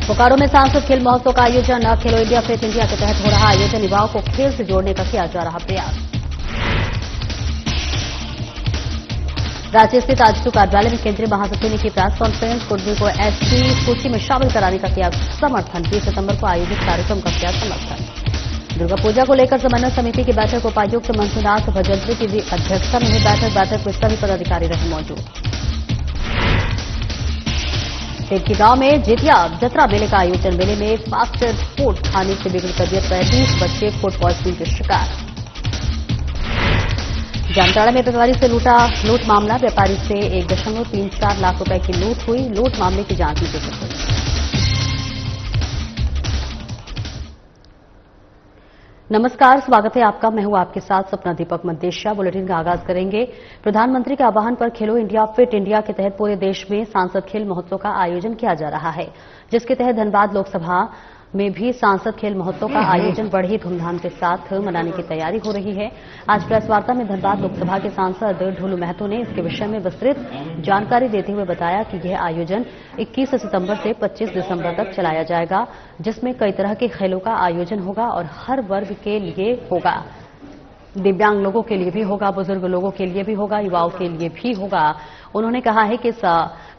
बोकारो में सांसद खेल महोत्सव का आयोजन। खेलो इंडिया फिट इंडिया के तहत हो रहा आयोजन। युवाओं को खेल से जोड़ने का किया जा रहा प्रयास। रांची स्थित आजसू कार्यालय में केंद्रीय महासचिव ने की प्रेस कॉन्फ्रेंस। कुर्मी को एसटी सूची में शामिल कराने का किया समर्थन। 20 सितंबर को आयोजित कार्यक्रम का किया समर्थन। दुर्गा पूजा को लेकर समन्वय समिति की बैठक। उपायुक्त मंजूनाथ भजंत्री की अध्यक्षता में हुई बैठक में सभी पदाधिकारी रहे मौजूद। देवकी गांव में जेतिया जतरा मेले का आयोजन। मेले में फास्ट फूड खाने से बिगड़ी तबीयत। 35 बच्चे फूड पॉइजनिंग के शिकार। जामताड़ा में व्यापारी से लूट मामला। व्यापारी से 1.34 लाख रुपए की लूट हुई। लूट मामले की जांच की जा रही है। नमस्कार, स्वागत है आपका। मैं हूं आपके साथ सपना दीपक मद्देशिया। बुलेटिन का आगाज करेंगे। प्रधानमंत्री के आह्वान पर खेलो इंडिया फिट इंडिया के तहत पूरे देश में सांसद खेल महोत्सव का आयोजन किया जा रहा है, जिसके तहत धनबाद लोकसभा में भी सांसद खेल महोत्सव का आयोजन बड़ी धूमधाम के साथ मनाने की तैयारी हो रही है। आज प्रेस वार्ता में धनबाद लोकसभा के सांसद ढुलू महतो ने इसके विषय में विस्तृत जानकारी देते हुए बताया कि यह आयोजन 21 सितंबर से 25 दिसंबर तक चलाया जाएगा, जिसमें कई तरह के खेलों का आयोजन होगा और हर वर्ग के लिए होगा। दिव्यांग लोगों के लिए भी होगा, बुजुर्ग लोगों के लिए भी होगा, युवाओं के लिए भी होगा। उन्होंने कहा है कि इस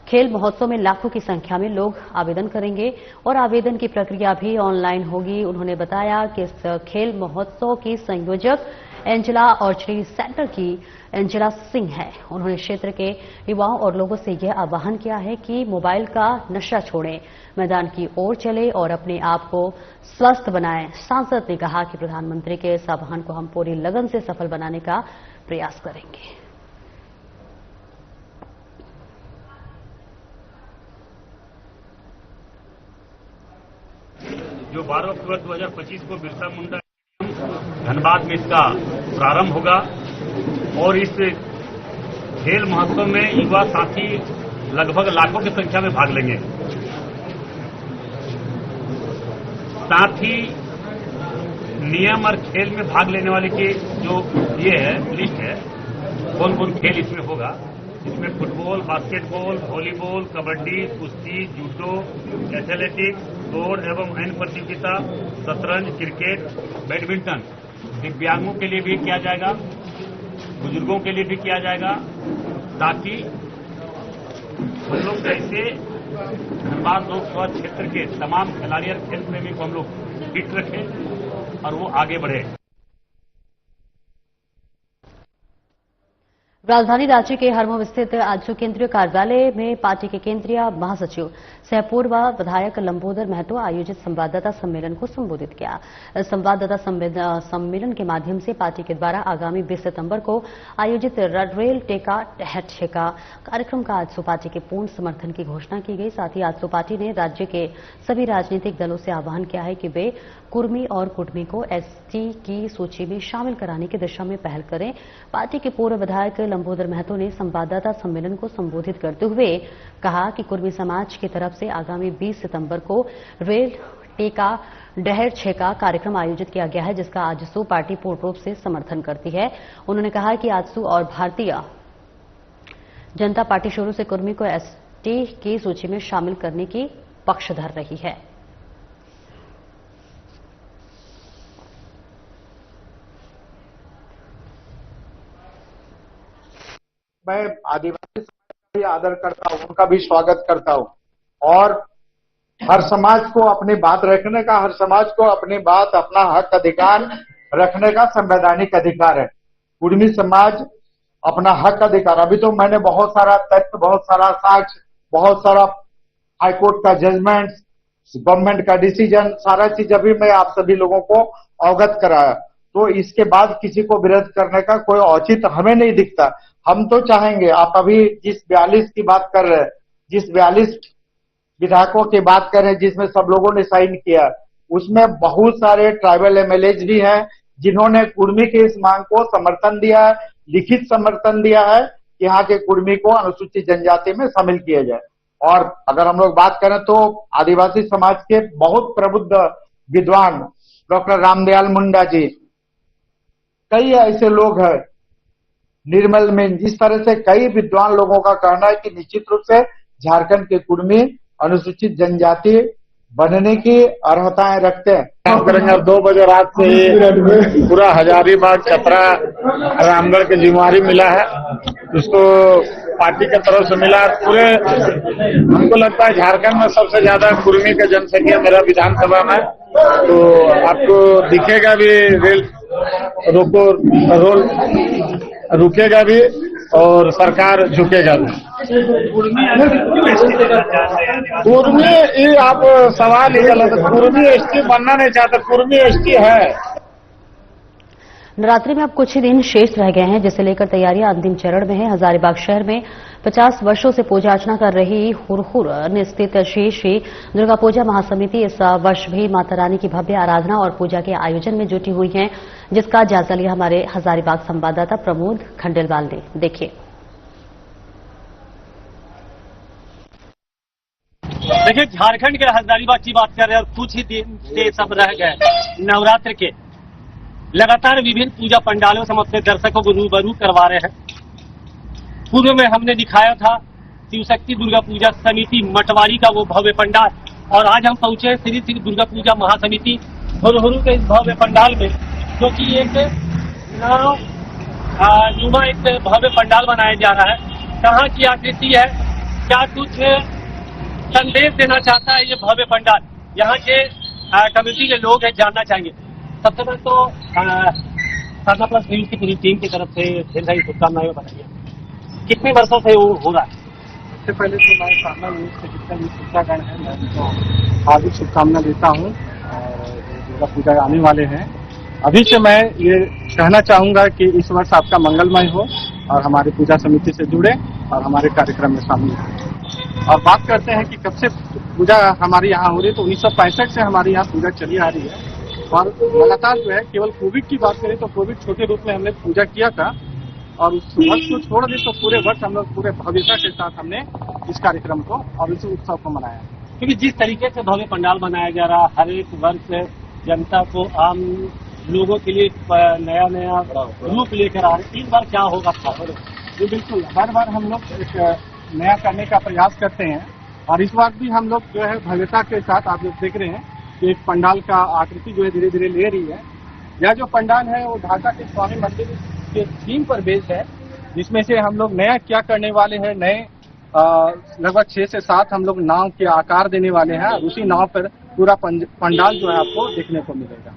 खेल महोत्सव में लाखों की संख्या में लोग आवेदन करेंगे और आवेदन की प्रक्रिया भी ऑनलाइन होगी। उन्होंने बताया कि इस खेल महोत्सव की संयोजक एंजेला ऑर्चरी सेंटर की एंजेला सिंह है। उन्होंने क्षेत्र के युवाओं और लोगों से यह आह्वान किया है कि मोबाइल का नशा छोड़ें, मैदान की ओर चले और अपने आप को स्वस्थ बनाएं। सांसद ने कहा कि प्रधानमंत्री के इस आह्वान को हम पूरी लगन से सफल बनाने का प्रयास करेंगे। जो 12 अक्टूबर 2025 को बिरसा मुंडा धनबाद में इसका प्रारंभ होगा और इस खेल महोत्सव में युवा साथी लगभग लाखों की संख्या में भाग लेंगे। साथ ही नियम और खेल में भाग लेने वाले की जो ये है लिस्ट है, कौन कौन खेल इसमें होगा। इसमें फुटबॉल, बास्केटबॉल, वॉलीबॉल, कबड्डी, कुश्ती, जूडो, एथलेटिक्स, दौड़ एवं अन्य प्रतियोगिता, शतरंज, क्रिकेट, बैडमिंटन। दिव्यांगों के लिए भी किया जाएगा, बुजुर्गों के लिए भी किया जाएगा, ताकि हम लोग कैसे धनबाद लोकसभा क्षेत्र के तमाम खिलाड़ी और खेल प्रेमी को हम लोग फिट रखें और वो आगे बढ़े। राजधानी रांची के हरमोह स्थित आजसू केंद्रीय कार्यालय में पार्टी के केंद्रीय महासचिव सह पूर्व विधायक लंबोदर महतो आयोजित संवाददाता सम्मेलन को संबोधित किया। संवाददाता सम्मेलन के माध्यम से पार्टी के द्वारा आगामी 20 सितंबर को आयोजित रेल टेका टहर ठेका कार्यक्रम का आजसू पार्टी के पूर्ण समर्थन की घोषणा की गई। साथ ही आजसू पार्टी ने राज्य के सभी राजनीतिक दलों से आह्वान किया है कि वे कुर्मी और कुटमी को एसटी की सूची में शामिल कराने की दिशा में पहल करें। पार्टी के पूर्व विधायक लंबोदर महतो ने संवाददाता सम्मेलन को संबोधित करते हुए कहा कि कुर्मी समाज की तरफ से आगामी 20 सितंबर को रेल टेका डहर छेका कार्यक्रम आयोजित किया गया है, जिसका आजसू पार्टी पूर्ण रूप से समर्थन करती है। उन्होंने कहा कि आजसू और भारतीय जनता पार्टी शुरू से कुर्मी को एसटी की सूची में शामिल करने की पक्षधर रही है। मैं आदिवासी समाज का भी आदर करता हूं, उनका भी स्वागत करता हूं और हर समाज को अपनी बात रखने का, हर समाज को अपनी बात, अपना हक अधिकार रखने का संवैधानिक अधिकार है। कुर्मी समाज अपना हक अधिकार, अभी तो मैंने बहुत सारा तथ्य, बहुत सारा साक्ष्य, बहुत सारा हाईकोर्ट का जजमेंट, गवर्नमेंट का डिसीजन, सारा चीज अभी मैं आप सभी लोगों को अवगत कराया। तो इसके बाद किसी को विरोध करने का कोई औचित्य हमें नहीं दिखता। हम तो चाहेंगे, आप अभी जिस 42 की बात कर रहे हैं, जिस 42 विधायकों की बात कर रहे हैं जिसमें सब लोगों ने साइन किया, उसमें बहुत सारे ट्राइबल एमएलएज भी हैं जिन्होंने कुर्मी की इस मांग को समर्थन दिया है, लिखित समर्थन दिया है कि यहाँ के कुर्मी को अनुसूचित जनजाति में शामिल किया जाए। और अगर हम लोग बात करें तो आदिवासी समाज के बहुत प्रबुद्ध विद्वान डॉक्टर रामदयाल मुंडा जी, कई ऐसे लोग हैं निर्मल में, जिस तरह से कई विद्वान लोगों का कहना है कि निश्चित रूप से झारखंड के कुर्मी अनुसूचित जनजाति बनने की अर्हताएं रखते हैं। काम करेंगे। अब 2 बजे रात से ही पूरा हजारीबाग, चतरा, रामगढ़ की जिम्मेवारी मिला है, उसको पार्टी की तरफ से मिला। पूरे हमको लगता है झारखंड में सबसे ज्यादा कुर्मी का जनसंख्या मेरा विधानसभा में, तो आपको दिखेगा भी रेल रोल रुकेगा भी और सरकार झुकेगा भी। कुर्मी ये आप सवाल ही गलत है। कुर्मी एसटी बनना नहीं चाहता, कुर्मी एसटी है। नवरात्रि में अब कुछ ही दिन शेष रह गए हैं, जिसे लेकर तैयारियां अंतिम चरण में है। हजारीबाग शहर में 50 वर्षों से पूजा अर्चना कर रही हुरहुर स्थित श्री श्री दुर्गा पूजा महासमिति इस वर्ष भी माता रानी की भव्य आराधना और पूजा के आयोजन में जुटी हुई है, जिसका जायजा लिया हमारे हजारीबाग संवाददाता प्रमोद खंडेलवाल ने। देखिए। देखिए, झारखंड के हजारीबाग की बात कर रहे हैं और कुछ ही दिन से सब रह गए नवरात्र के। लगातार विभिन्न पूजा पंडालों से हम अपने दर्शकों को रूबरू करवा रहे हैं। पूर्व में हमने दिखाया था शिवशक्ति दुर्गा पूजा समिति मटवारी का वो भव्य पंडाल, और आज हम पहुंचे श्री श्री दुर्गा पूजा महासमिति हुरहुरु के इस भव्य पंडाल में, जो कि एक नुमा एक भव्य पंडाल बनाया जा रहा है। कहाँ की आकृति है, क्या कुछ संदेश देना चाहता है ये भव्य पंडाल, यहाँ के कमेटी के लोग हैं, जानना चाहेंगे। सबसे पहले तो साधना प्लस न्यूज की पूरी टीम की तरफ से ढेर सारी शुभकामनाएं बताइए। कितने वर्षों से वो हो रहा है? सबसे पहले तो मैं साधना न्यूज के जितने भी श्रोतागण हैं, मैं उनको हार्दिक शुभकामना देता हूँ। और दुर्गा पूजा आने वाले हैं, अभी से मैं ये कहना चाहूंगा कि इस वर्ष आपका मंगलमय हो और हमारी पूजा समिति से जुड़े और हमारे कार्यक्रम में शामिल हो। और बात करते हैं कि कब से पूजा हमारे यहाँ हो रही है, तो 1965 से हमारे यहाँ पूजा चली आ रही है। और लगातार जो है, केवल कोविड की बात करें तो कोविड छोटे रूप में हमने पूजा किया था, और उस वर्ष को छोड़ दें तो पूरे वर्ष हम लोग पूरे भव्यता के साथ हमने इस कार्यक्रम को और इस उत्सव को मनाया। क्योंकि जिस तरीके से भव्य पंडाल बनाया जा रहा है, हर एक वर्ष जनता को, आम लोगों के लिए नया नया रूप लेकर आ रहे। इस बार क्या होगा? जी बिल्कुल, हर बार हम लोग एक नया करने का प्रयास करते हैं, और इस बार भी हम लोग जो है भव्यता के साथ आप लोग देख रहे हैं कि एक पंडाल का आकृति जो है धीरे धीरे ले रही है। यह जो पंडाल है वो ढाका के स्वामी मंदिर के थीम पर बेस्ड है, जिसमें से हम लोग नया क्या करने वाले हैं, नए लगभग 6 से 7 हम लोग नाव के आकार देने वाले हैं, और उसी नाव पर पूरा पंडाल जो है आपको देखने को मिलेगा।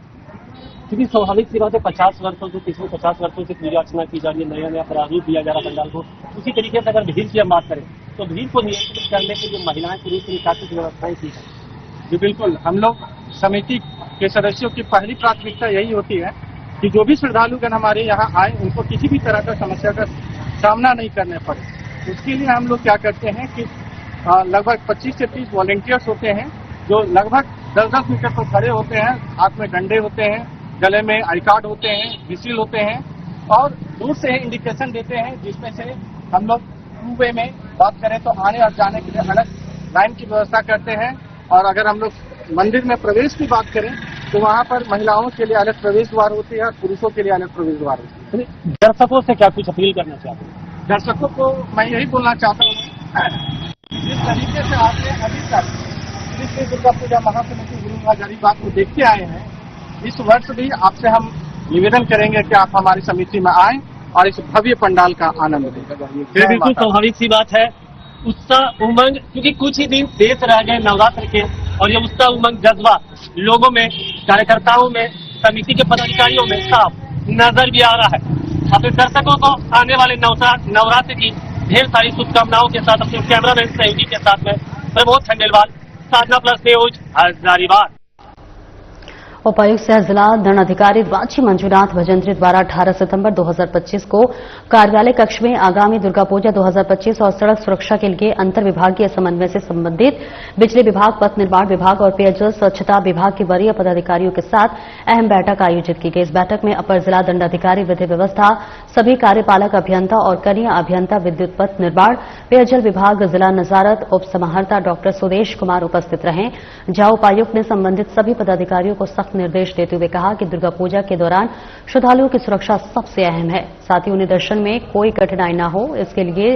क्योंकि स्वाभाविक सी बात है, 50 वर्षों से, पिछले 50 वर्षों से पूजा अर्चना की जा रही है, नया नया प्रारूप दिया जा रहा है पंडाल को। उसी तरीके से अगर भीड़ की हम बात करें तो भीड़ को नियंत्रित करने के लिए महिलाएं पुरुष की काफी व्यवस्थाएं की है। जी बिल्कुल, हम लोग समिति के सदस्यों की पहली प्राथमिकता यही होती है कि जो भी श्रद्धालुगण हमारे यहाँ आए, उनको किसी भी तरह का समस्या का सामना नहीं करने पड़े। उसके लिए हम लोग क्या करते हैं कि लगभग 25 से 30 वॉलंटियर्स होते हैं, जो लगभग 10-10 मीटर पर खड़े होते हैं, हाथ में डंडे होते हैं, गले में आई कार्ड होते हैं, विसिल होते हैं, और दूर से इंडिकेशन देते हैं, जिसमें से हम लोग 2 वे में बात करें तो आने और जाने के लिए अलग लाइन की व्यवस्था करते हैं। और अगर हम लोग मंदिर में प्रवेश की बात करें तो वहाँ पर महिलाओं के लिए अलग प्रवेश द्वार होती है और पुरुषों के लिए अलग प्रवेश द्वार होती है। दर्शकों से क्या कुछ अपील करना चाहते हैं? दर्शकों को मैं यही बोलना चाहता हूँ, जिस तरीके से आपने अभी तक श्री दुर्गा पूजा महासमिति गुरु हजारीबाग को देखते आए हैं, इस वर्ष भी आपसे हम निवेदन करेंगे कि आप हमारी समिति में आएं और इस भव्य पंडाल का आनंद लें। बिल्कुल स्वाभाविक सी बात है, उत्साह उमंग, क्योंकि कुछ ही दिन शेष रह गए नवरात्र के, और ये उत्साह उमंग जज्बा लोगों में, कार्यकर्ताओं में, समिति के पदाधिकारियों में साफ नजर भी आ रहा है। अपने दर्शकों को आने वाले नवरात्र की ढेर सारी शुभकामनाओं के साथ अपने कैमरामैन सहयोगी के साथ में प्रमोद खंडेलवाल, साधना प्लस न्यूज, हजारीबाग। उपायुक्त सह जिला दंडाधिकारी रांची मंजूनाथ भजंत्री द्वारा 18 सितंबर 2025 को कार्यालय कक्ष में आगामी दुर्गा पूजा 2025 और सड़क सुरक्षा के लिए अंतर विभागीय समन्वय से संबंधित बिजली विभाग, पथ निर्माण विभाग और पेयजल स्वच्छता विभाग के वरीय पदाधिकारियों के साथ अहम बैठक आयोजित की गई। इस बैठक में अपर जिला दंडाधिकारी विधि व्यवस्था, सभी कार्यपालक अभियंता और कनीय अभियंता विद्युत पथ निर्माण, पेयजल विभाग, जिला नजारत उप समाहर्ता डॉक्टर सुदेश कुमार उपस्थित रहे। जहां उपायुक्त ने संबंधित सभी पदाधिकारियों को सख्त निर्देश देते हुए कहा कि दुर्गा पूजा के दौरान श्रद्धालुओं की सुरक्षा सबसे अहम है, साथ ही उन्हें दर्शन में कोई कठिनाई न हो, इसके लिए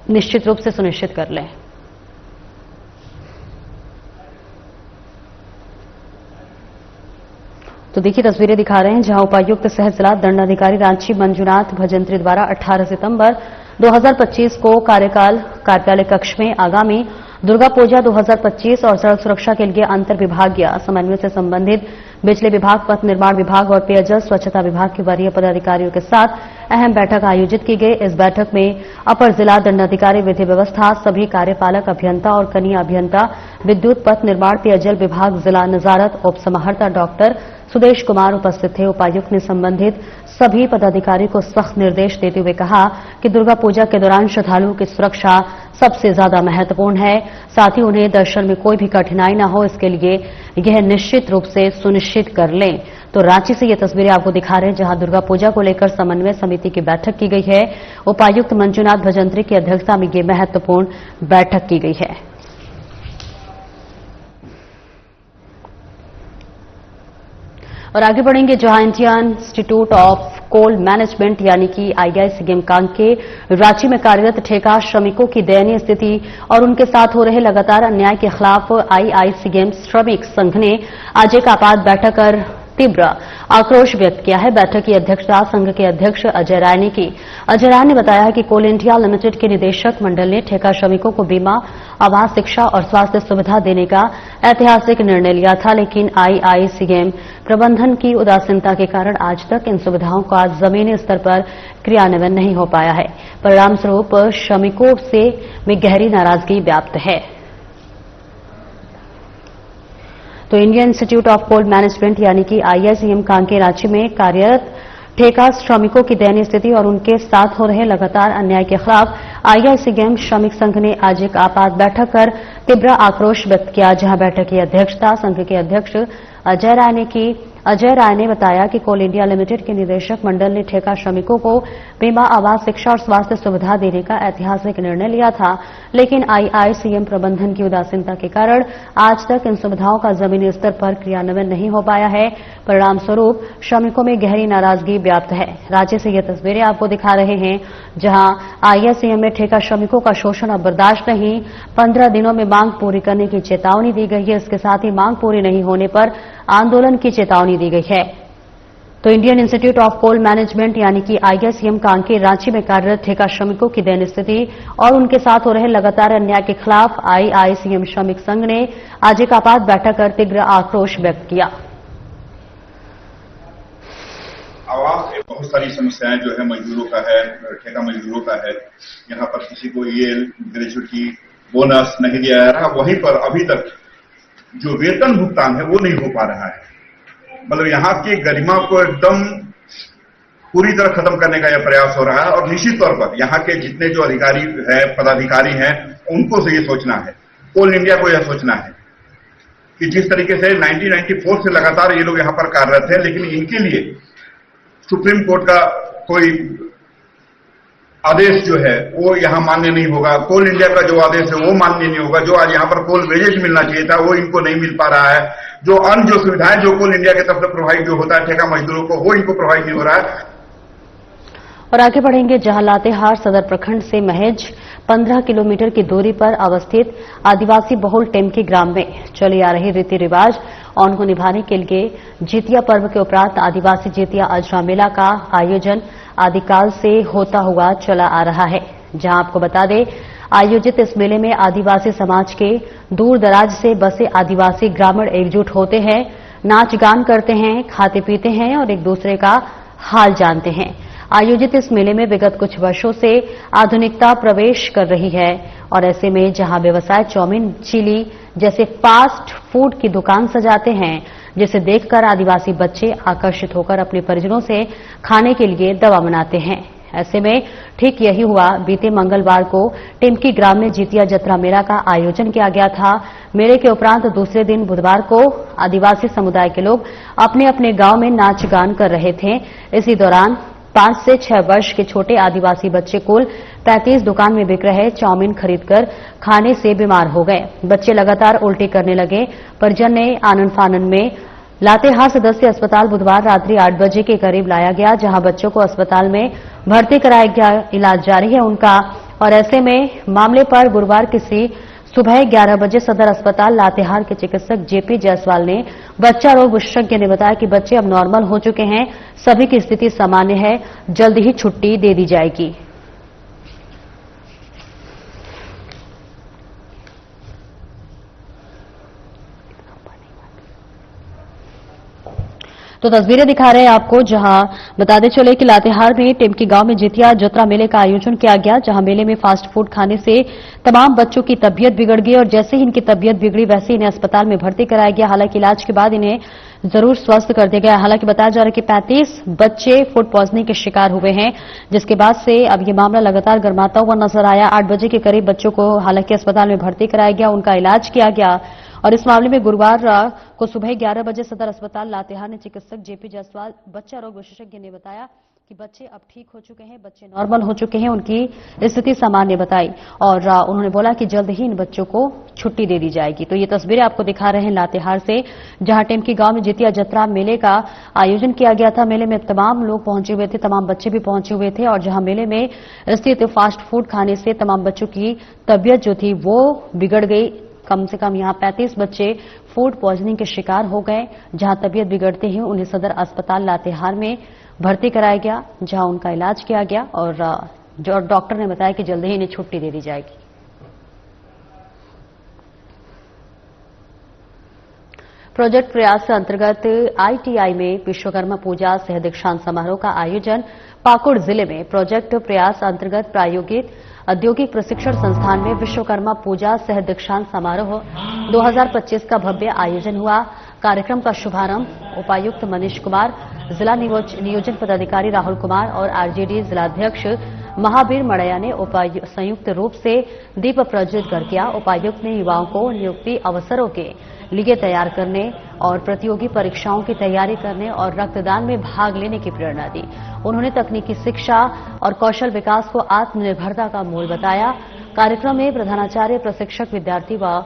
निश्चित रूप से सुनिश्चित कर लें। तो देखिए तस्वीरें दिखा रहे हैं जहां उपायुक्त सह जिला दंडाधिकारी रांची मंजुनाथ भजंत्री द्वारा 18 सितंबर 2025 को कार्यालय कक्ष में आगामी दुर्गा पूजा 2025 और सड़क सुरक्षा के लिए अंतर विभागीय समन्वय से संबंधित बिजली विभाग, पथ निर्माण विभाग और पेयजल स्वच्छता विभाग के वरीय पदाधिकारियों के साथ अहम बैठक आयोजित की गई। इस बैठक में अपर जिला दंडाधिकारी विधि व्यवस्था, सभी कार्यपालक अभियंता और कनीय अभियंता, विद्युत, पथ निर्माण, पेयजल विभाग, जिला नजारत, उप समाहर्ता डॉक्टर सुदेश कुमार उपस्थित थे। उपायुक्त ने संबंधित सभी पदाधिकारी को सख्त निर्देश देते हुए कहा कि दुर्गा पूजा के दौरान श्रद्धालुओं की सुरक्षा सबसे ज्यादा महत्वपूर्ण है। साथ ही उन्हें दर्शन में कोई भी कठिनाई न हो, इसके लिए यह निश्चित रूप से सुनिश्चित कर लें। तो रांची से ये तस्वीरें आपको दिखा रहे हैं जहां दुर्गा पूजा को लेकर समन्वय समिति की बैठक की गई है। उपायुक्त मंजुनाथ भजंत्री की अध्यक्षता में ये महत्वपूर्ण बैठक की गई है। और आगे बढ़ेंगे जहां Indian Institute of Coal Management यानी कि आईआईसीएम कांके रांची में कार्यरत ठेका श्रमिकों की दयनीय स्थिति और उनके साथ हो रहे लगातार अन्याय के खिलाफ आईआईसीएम श्रमिक संघ ने आज एक आपात बैठक कर तीव्र आक्रोश व्यक्त किया है। बैठक की अध्यक्षता संघ के अध्यक्ष अजय राय ने की। अजय राय ने बताया कि कोल इंडिया लिमिटेड के निदेशक मंडल ने ठेका श्रमिकों को बीमा, आवास, शिक्षा और स्वास्थ्य सुविधा देने का ऐतिहासिक निर्णय लिया था, लेकिन आईआईसीएम प्रबंधन की उदासीनता के कारण आज तक इन सुविधाओं का जमीनी स्तर पर क्रियान्वयन नहीं हो पाया है। परिणामस्वरूप श्रमिकों में गहरी नाराजगी व्याप्त है। तो Indian Institute of Coal Management यानी कि आईआईसीएम कांके रांची में कार्यरत ठेका श्रमिकों की दयनीय स्थिति और उनके साथ हो रहे लगातार अन्याय के खिलाफ आईआईसीएम श्रमिक संघ ने आज एक आपात बैठक कर तीव्र आक्रोश व्यक्त किया, जहां बैठक की अध्यक्षता संघ के अध्यक्ष अजय राय ने की। अजय राय ने बताया कि कोल इंडिया लिमिटेड के निदेशक मंडल ने ठेका श्रमिकों को बीमा, आवास, शिक्षा और स्वास्थ्य सुविधा देने का ऐतिहासिक निर्णय लिया था, लेकिन आईआईसीएम प्रबंधन की उदासीनता के कारण आज तक इन सुविधाओं का जमीनी स्तर पर क्रियान्वयन नहीं हो पाया है। परिणामस्वरूप श्रमिकों में गहरी नाराजगी व्याप्त है। राज्य से ये तस्वीरें आपको दिखा रहे हैं जहां आईआईसीएम में ठेका श्रमिकों का शोषण अब बर्दाश्त नहीं, 15 दिनों में मांग पूरी करने की चेतावनी दी गई है। इसके साथ ही मांग पूरी नहीं होने पर आंदोलन की चेतावनी दी गई है। तो Indian Institute of Coal Management यानी कि आईआईसीएम कांके रांची में कार्यरत ठेका श्रमिकों की दयनीय स्थिति और उनके साथ हो रहे लगातार अन्याय के खिलाफ आईआईसीएम श्रमिक संघ ने आज एक आपात बैठक कर तीव्र आक्रोश व्यक्त किया। आवास बहुत सारी समस्याएं जो है मजदूरों का है, ठेका मजदूरों का है। यहाँ पर किसी को ये ग्रेजुएटी बोनस नहीं दिया जा रहा। वहीं पर अभी तक जो वेतन भुगतान है वो नहीं हो पा रहा है। मतलब यहाँ की गरिमा को एकदम पूरी तरह खत्म करने का यह प्रयास हो रहा है और निश्चित तौर पर यहाँ के जितने जो अधिकारी है, पदाधिकारी हैं, उनको से ये सोचना है, कोल इंडिया को यह सोचना है कि जिस तरीके से 1994 से लगातार ये लोग यहाँ पर कार्यरत हैं, लेकिन इनके लिए सुप्रीम कोर्ट का कोई आदेश जो है वो यहाँ मान्य नहीं होगा। कोल इंडिया का जो आदेश है वो मान्य नहीं होगा। जो आज यहाँ पर कोल वेजेज मिलना चाहिए था वो इनको नहीं मिल पा रहा है। जो अन्य सुविधाएं जो कोल इंडिया की तरफ से प्रोवाइड जो होता है ठेका मजदूरों को, वो इनको प्रोवाइड नहीं हो रहा है। और आगे बढ़ेंगे जहां लातेहार सदर प्रखंड से महज 15 किलोमीटर की दूरी पर अवस्थित आदिवासी बहुल टेमकी ग्राम में चली आ रही रीति रिवाज और को निभाने के लिए जितिया पर्व के उपरांत आदिवासी जितिया अजरा मेला का आयोजन आदिकाल से होता हुआ चला आ रहा है। जहां आपको बता दें, आयोजित इस मेले में आदिवासी समाज के दूर दराज से बसे आदिवासी ग्रामीण एकजुट होते हैं, नाच गान करते हैं, खाते पीते हैं और एक दूसरे का हाल जानते हैं। आयोजित इस मेले में विगत कुछ वर्षों से आधुनिकता प्रवेश कर रही है और ऐसे में जहां व्यवसाय चाउमीन, चिली जैसे फास्ट फूड की दुकान सजाते हैं, जिसे देखकर आदिवासी बच्चे आकर्षित होकर अपने परिजनों से खाने के लिए दवा बनाते हैं। ऐसे में ठीक यही हुआ। बीते मंगलवार को टिमकी ग्राम में जितिया जत्रा मेला का आयोजन किया गया था। मेले के उपरांत दूसरे दिन बुधवार को आदिवासी समुदाय के लोग अपने अपने गांव में नाच गान कर रहे थे। इसी दौरान 5 से 6 वर्ष के छोटे आदिवासी बच्चे कुल 35 दुकान में बिक रहे चाउमीन खरीदकर खाने से बीमार हो गए। बच्चे लगातार उल्टी करने लगे। परिजन ने आनन फानन में लातेहार सदस्य अस्पताल बुधवार रात्रि 8 बजे के करीब लाया गया, जहां बच्चों को अस्पताल में भर्ती कराया गया। इलाज जारी है उनका और ऐसे में मामले पर गुरुवार किसी सुबह 11 बजे सदर अस्पताल लातेहार के चिकित्सक जेपी जायसवाल ने बच्चा रोग विशेषज्ञ ने बताया कि बच्चे अब नॉर्मल हो चुके हैं, सभी की स्थिति सामान्य है, जल्द ही छुट्टी दे दी जाएगी। तो तस्वीरें दिखा रहे हैं आपको, जहां बताते चले कि लातेहार में टिमकी गांव में जितिया जतरा मेले का आयोजन किया गया, जहां मेले में फास्ट फूड खाने से तमाम बच्चों की तबीयत बिगड़ गई और जैसे ही इनकी तबीयत बिगड़ी वैसे ही इन्हें अस्पताल में भर्ती कराया गया। हालांकि इलाज के बाद इन्हें जरूर स्वस्थ कर दिया गया। हालांकि बताया जा रहा है कि 35 बच्चे फूड पॉइजनिंग के शिकार हुए हैं, जिसके बाद से अब ये मामला लगातार गर्माता हुआ नजर आया। 8 बजे के करीब बच्चों को हालांकि अस्पताल में भर्ती कराया गया, उनका इलाज किया गया और इस मामले में गुरुवार को सुबह 11 बजे सदर अस्पताल लातेहार ने चिकित्सक जेपी जायसवाल बच्चा रोग विशेषज्ञ ने बताया कि बच्चे अब ठीक हो चुके हैं, बच्चे नॉर्मल हो चुके हैं, उनकी स्थिति सामान्य बताई और उन्होंने बोला कि जल्द ही इन बच्चों को छुट्टी दे दी जाएगी। तो ये तस्वीरें आपको दिखा रहे हैं लातेहार से, जहां टिमकी गांव में जितिया जतरा मेले का आयोजन किया गया था। मेले में तमाम लोग पहुंचे हुए थे, तमाम बच्चे भी पहुंचे हुए थे और जहां मेले में स्थित फास्ट फूड खाने से तमाम बच्चों की तबीयत जो थी वो बिगड़ गई। कम से कम यहां 35 बच्चे फूड पॉइजनिंग के शिकार हो गए, जहां तबीयत बिगड़ते ही उन्हें सदर अस्पताल लातेहार में भर्ती कराया गया, जहां उनका इलाज किया गया और जो डॉक्टर ने बताया कि जल्द ही इन्हें छुट्टी दे दी जाएगी। प्रोजेक्ट प्रयास के अंतर्गत आईटीआई में विश्वकर्मा पूजा सह दीक्षांत समारोह का आयोजन पाकुड़ जिले में प्रोजेक्ट प्रयास अंतर्गत प्रायोगित औद्योगिक प्रशिक्षण संस्थान में विश्वकर्मा पूजा सह दीक्षांत समारोह 2025 का भव्य आयोजन हुआ। कार्यक्रम का शुभारंभ उपायुक्त मनीष कुमार, जिला नियोजन पदाधिकारी राहुल कुमार और आरजेडी जिलाध्यक्ष महावीर मड़ैया ने संयुक्त रूप से दीप प्रज्वलित कर किया। उपायुक्त ने युवाओं को नियुक्ति अवसरों के लिए तैयार करने और प्रतियोगी परीक्षाओं की तैयारी करने और रक्तदान में भाग लेने की प्रेरणा दी। उन्होंने तकनीकी शिक्षा और कौशल विकास को आत्मनिर्भरता का मूल बताया। कार्यक्रम में प्रधानाचार्य, प्रशिक्षक, विद्यार्थी व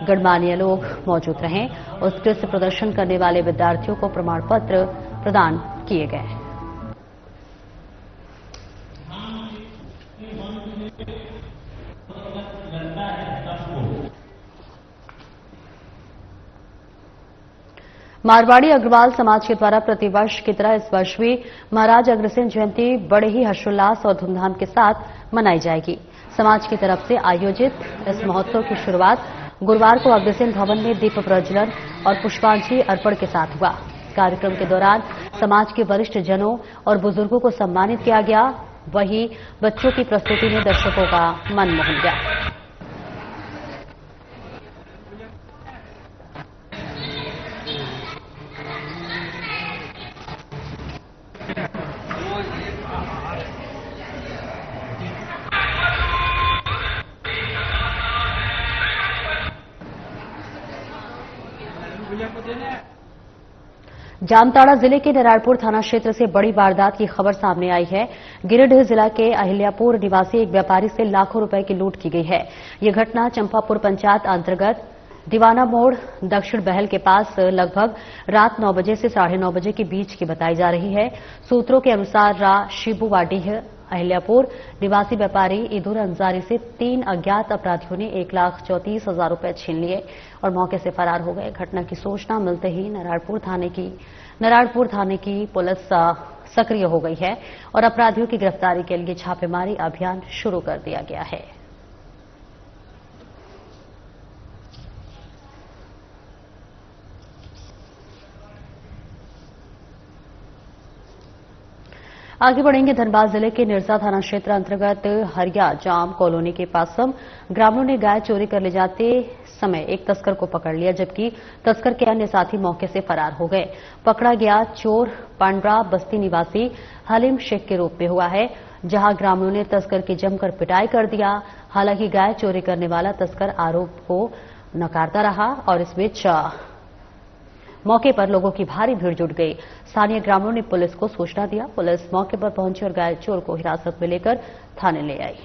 गणमान्य लोग मौजूद रहे। उत्कृष्ट प्रदर्शन करने वाले विद्यार्थियों को प्रमाण पत्र प्रदान किए गए। मारवाड़ी अग्रवाल समाज के द्वारा प्रतिवर्ष की तरह इस वर्ष भी महाराज अग्रसेन जयंती बड़े ही हर्षोल्लास और धूमधाम के साथ मनाई जाएगी। समाज की तरफ से आयोजित इस महोत्सव की शुरुआत गुरुवार को अग्रसेन भवन में दीप प्रज्वलन और पुष्पांजलि अर्पण के साथ हुआ। कार्यक्रम के दौरान समाज के वरिष्ठ जनों और बुजुर्गों को सम्मानित किया गया। वहीं बच्चों की प्रस्तुति में दर्शकों का मन मोह गया। जामताड़ा जिले के नारायणपुर थाना क्षेत्र से बड़ी वारदात की खबर सामने आई है। गिरिडीह जिला के अहिल्यापुर निवासी एक व्यापारी से लाखों रुपए की लूट की गई है। यह घटना चंपापुर पंचायत अंतर्गत दीवाना मोड़ दक्षिण बहल के पास लगभग रात 9 बजे से 9:30 बजे के बीच की बताई जा रही है। सूत्रों के अनुसार शिबुवाडीह अहिल्यापुर निवासी व्यापारी ईदुर अंसारी से 3 अज्ञात अपराधियों ने 1,34,000 रुपए छीन लिए और मौके से फरार हो गए। घटना की सूचना मिलते ही नारायणपुर थाने की पुलिस सक्रिय हो गई है और अपराधियों की गिरफ्तारी के लिए छापेमारी अभियान शुरू कर दिया गया है। आगे बढ़ेंगे। धनबाद जिले के निरसा थाना क्षेत्र अंतर्गत हरिया जाम कॉलोनी के पासम ग्रामीणों ने गाय चोरी कर ले जाते समय एक तस्कर को पकड़ लिया, जबकि तस्कर के अन्य साथी मौके से फरार हो गए। पकड़ा गया चोर पांड्रा बस्ती निवासी हलीम शेख के रूप में हुआ है, जहां ग्रामीणों ने तस्कर की जमकर पिटाई कर दिया। हालांकि गाय चोरी करने वाला तस्कर आरोप को नकारता रहा और इस बीच मौके पर लोगों की भारी भीड़ जुट गई। स्थानीय ग्रामीणों ने पुलिस को सूचना दिया। पुलिस मौके पर पहुंची और गाय चोर को हिरासत में लेकर थाने ले आई।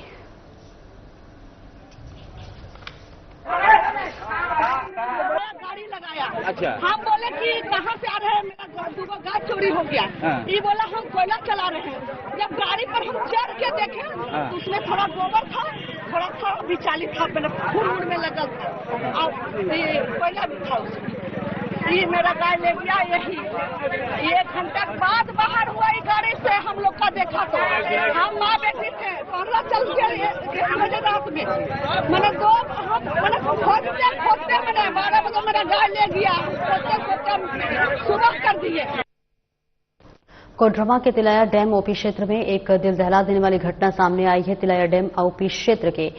गाड़ी लगाया। अच्छा। हम बोले कि कहाँ से आ रहे हैं, मेरा दुगो गाय चोरी हो गया। ये बोला हम कोयला चला रहे हैं। जब गाड़ी पर हम चढ़ के देखे तो उसमें थोड़ा गोबर था, थोड़ा था अभी 40 था, मैंने फूल में लगा था और ये पहला भी था उसमें। ये मेरा गाय ले गया, यही 1 घंटा बाद बाहर हुआ ये गाड़ी से हम लोग का देखा तो हम माँ बेटी थे, हमरा चल गया 1 बजे रात में। मैंने खोजते मैंने 12 बजे मेरा गाय ले गया, खोजते सुबह कर दिए। कोडरमा के तिलैया डैम ओपी क्षेत्र में एक दिल दहला देने वाली घटना सामने आई है। तिलैया डैम ओपी क्षेत्र के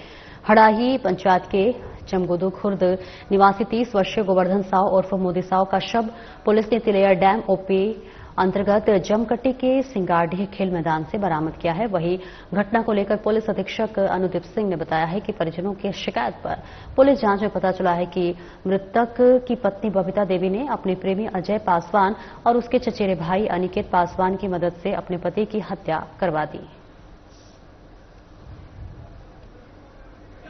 हड़ाही पंचायत के चमगोदो खुर्द निवासी 30 वर्षीय गोवर्धन साव उर्फ मोदी साव का शव पुलिस ने तिलैया डैम ओपी अंतर्गत जमकट्टी के सिंगारडीह खेल मैदान से बरामद किया है। वहीं घटना को लेकर पुलिस अधीक्षक अनुदीप सिंह ने बताया है कि परिजनों की शिकायत पर पुलिस जांच में पता चला है कि मृतक की पत्नी बबीता देवी ने अपने प्रेमी अजय पासवान और उसके चचेरे भाई अनिकेत पासवान की मदद से अपने पति की हत्या करवा दी।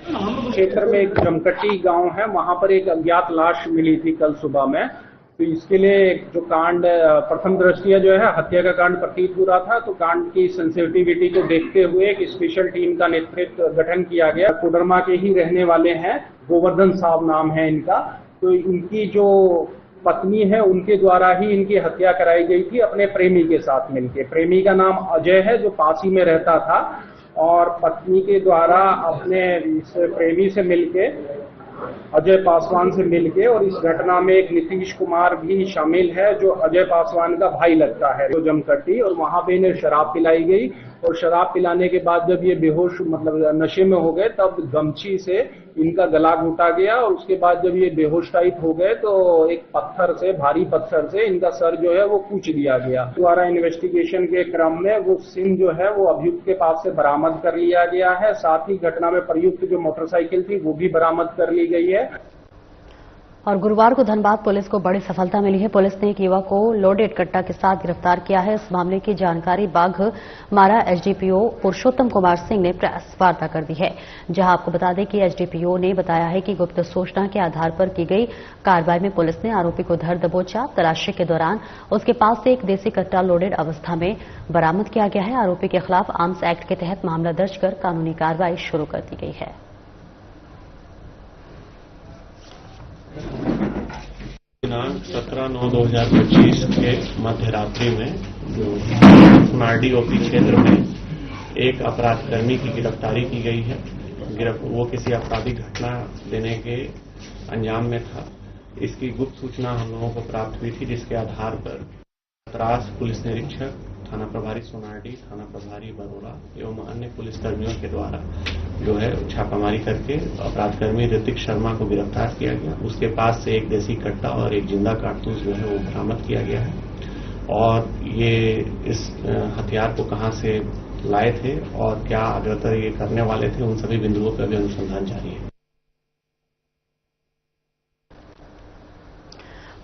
क्षेत्र में एक जमकट्टी गांव है, वहां पर एक अज्ञात लाश मिली थी कल सुबह में। तो इसके लिए जो कांड प्रथम दृष्टया जो है हत्या का कांड प्रतीत हो रहा था, तो कांड की सेंसिटिविटी को देखते हुए एक स्पेशल टीम का नेतृत्व गठन किया गया। कोडरमा के ही रहने वाले हैं, गोवर्धन साहब नाम है इनका। तो इनकी जो पत्नी है उनके द्वारा ही इनकी हत्या कराई गई थी अपने प्रेमी के साथ मिलकर। प्रेमी का नाम अजय है जो पासी में रहता था, और पत्नी के द्वारा अपने इस प्रेमी से मिलके अजय पासवान से मिलके, और इस घटना में एक नीतीश कुमार भी शामिल है जो अजय पासवान का भाई लगता है, जो जमकट्टी। और वहां पे इन्हें शराब पिलाई गई, और शराब पिलाने के बाद जब ये बेहोश मतलब नशे में हो गए तब गमछी से इनका गला घुटा गया, और उसके बाद जब ये बेहोश टाइप हो गए तो एक पत्थर से, भारी पत्थर से इनका सर जो है वो कूच दिया गया। द्वारा इन्वेस्टिगेशन के क्रम में वो सिम जो है वो अभियुक्त के पास से बरामद कर लिया गया है। साथ ही घटना में प्रयुक्त जो मोटरसाइकिल थी वो भी बरामद कर ली गई है। और गुरुवार को धनबाद पुलिस को बड़ी सफलता मिली है। पुलिस ने एक युवक को लोडेड कट्टा के साथ गिरफ्तार किया है। इस मामले की जानकारी बाघ मारा एसडीपीओ पुरुषोत्तम कुमार सिंह ने प्रेस वार्ता कर दी है, जहां आपको बता दें कि एसडीपीओ ने बताया है कि गुप्त सूचना के आधार पर की गई कार्रवाई में पुलिस ने आरोपी को धर दबोचा। तलाशी के दौरान उसके पास से एक देसी कट्टा लोडेड अवस्था में बरामद किया गया है। आरोपी के खिलाफ आर्म्स एक्ट के तहत मामला दर्ज कर कानूनी कार्रवाई शुरू कर दी गई है। दिनांक 17/9/2025 के मध्य रात्रि में जो सुनारडी ओपी क्षेत्र में एक अपराधकर्मी की गिरफ्तारी की गई है। वो किसी आपराधिक घटना देने के अंजाम में था। इसकी गुप्त सूचना हम लोगों को प्राप्त हुई थी, जिसके आधार पर तरास पुलिस निरीक्षक, थाना प्रभारी सोनारडी, थाना प्रभारी बरोड़ा एवं अन्य पुलिसकर्मियों के द्वारा जो है छापामारी करके अपराधकर्मी ऋतिक शर्मा को गिरफ्तार किया गया। उसके पास से एक देसी कट्टा और एक जिंदा कारतूस जो है वो बरामद किया गया है। और ये इस हथियार को कहां से लाए थे और क्या अग्रतर ये करने वाले थे, उन सभी बिंदुओं पर भी अनुसंधान जारी है।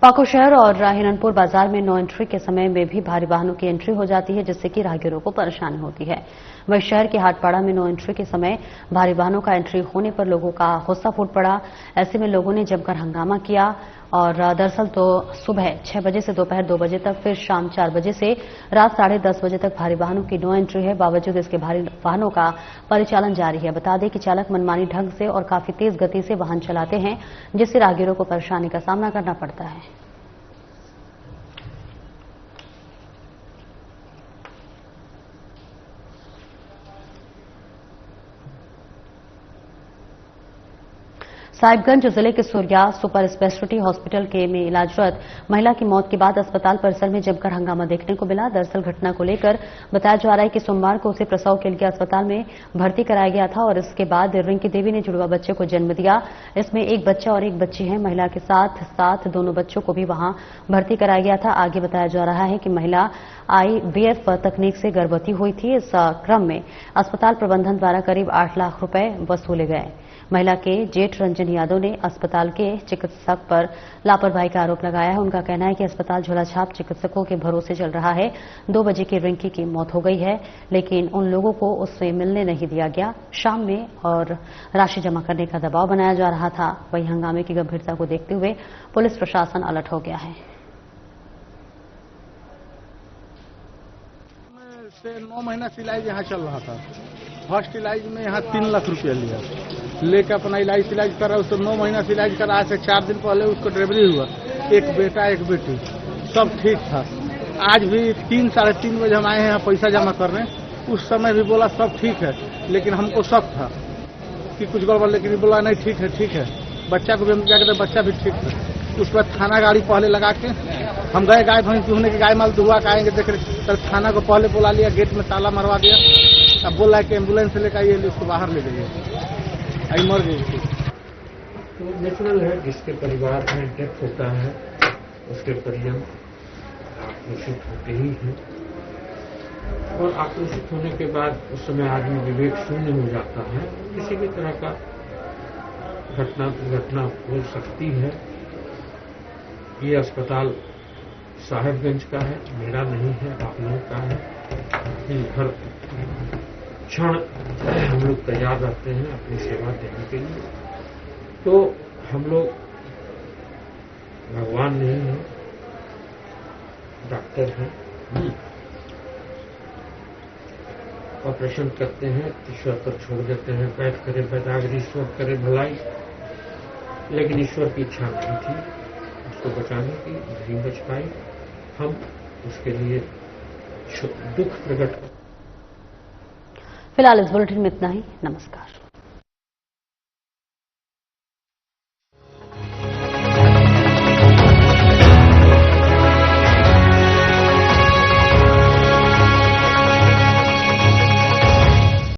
पाकुड़ शहर और हिरनपुर बाजार में नो एंट्री के समय में भी भारी वाहनों की एंट्री हो जाती है, जिससे कि राहगीरों को परेशानी होती है। वहीं शहर के हाटपाड़ा में नो एंट्री के समय भारी वाहनों का एंट्री होने पर लोगों का गुस्सा फूट पड़ा। ऐसे में लोगों ने जमकर हंगामा किया और दरअसल तो सुबह 6 बजे से दोपहर 2 बजे तक, फिर शाम 4 बजे से रात 10:30 बजे तक भारी वाहनों की नो एंट्री है। बावजूद इसके भारी वाहनों का परिचालन जारी है। बता दें कि चालक मनमानी ढंग से और काफी तेज गति से वाहन चलाते हैं, जिससे राहगीरों को परेशानी का सामना करना पड़ता है। साहिबगंज जिले के सूर्या सुपर स्पेशलिटी हॉस्पिटल के में इलाजरत महिला की मौत के बाद अस्पताल परिसर में जमकर हंगामा देखने को मिला। दरअसल घटना को लेकर बताया जा रहा है कि सोमवार को उसे प्रसव के लिए अस्पताल में भर्ती कराया गया था और इसके बाद रिंकी देवी ने जुड़वा बच्चे को जन्म दिया। इसमें एक बच्चा और एक बच्ची है। महिला के साथ साथ दोनों बच्चों को भी वहां भर्ती कराया गया था। आगे बताया जा रहा है कि महिला IVF तकनीक से गर्भवती हुई थी। इस क्रम में अस्पताल प्रबंधन द्वारा करीब 8 लाख रुपए वसूले गए। महिला के जेठ रंजन यादव ने अस्पताल के चिकित्सक पर लापरवाही का आरोप लगाया है। उनका कहना है कि अस्पताल झोलाछाप चिकित्सकों के भरोसे चल रहा है। 2 बजे की रिंकी की मौत हो गई है, लेकिन उन लोगों को उससे मिलने नहीं दिया गया। शाम में और राशि जमा करने का दबाव बनाया जा रहा था। वहीं हंगामे की गंभीरता को देखते हुए पुलिस प्रशासन अलर्ट हो गया है। 9 महीना सिलाई यहाँ चल रहा था फर्स्ट इलाज में यहाँ 3 लाख रुपया लिया, लेकर अपना इलाज करा। उसको 9 महीना से इलाज करा। आज से 4 दिन पहले उसको डिलीवरी हुआ, एक बेटा एक बेटी, सब ठीक था। आज भी 3 साढ़े 3 बजे हम आए हैं यहाँ पैसा जमा करने। उस समय भी बोला सब ठीक है, लेकिन हमको शक था कि कुछ गड़बड़, लेकिन बोला नहीं ठीक है। बच्चा को भी हम क्या कहते, बच्चा भी ठीक है। उसके बाद थाना गाड़ी पहले लगा के हम गए, गाय भैंस दुहने की, गाय माल दुआ के आएंगे देख रहे, तब थाना को पहले बुला लिया, गेट में ताला मरवा दिया। अब बोला है कि एम्बुलेंस से लेकर आइए, उसको बाहर ले जाइए, आई मर गई। तो नेचुरल है, जिसके परिवार में डेथ होता है उसके परिजन आक्रोशित होते ही हैं, और आक्रोशित होने के बाद उस समय आदमी विवेक शून्य हो जाता है। किसी भी तरह का दुर्घटना हो सकती है। ये अस्पताल साहेबगंज का है, मेरा नहीं है, आप लोगों का है। हर क्षण हम लोग तैयार रहते हैं अपनी सेवा देने के लिए। तो हम लोग भगवान नहीं है, डॉक्टर हैं। ऑपरेशन करते हैं, ईश्वर पर छोड़ देते हैं। बैठ करे बैदागरी, ईश्वर करे भलाई, लेकिन ईश्वर की इच्छा नहीं थी उसको बचाने की, नहीं बच पाई। हम उसके लिए दुख प्रकट। फिलहाल इस बुलेटिन में इतना ही। नमस्कार।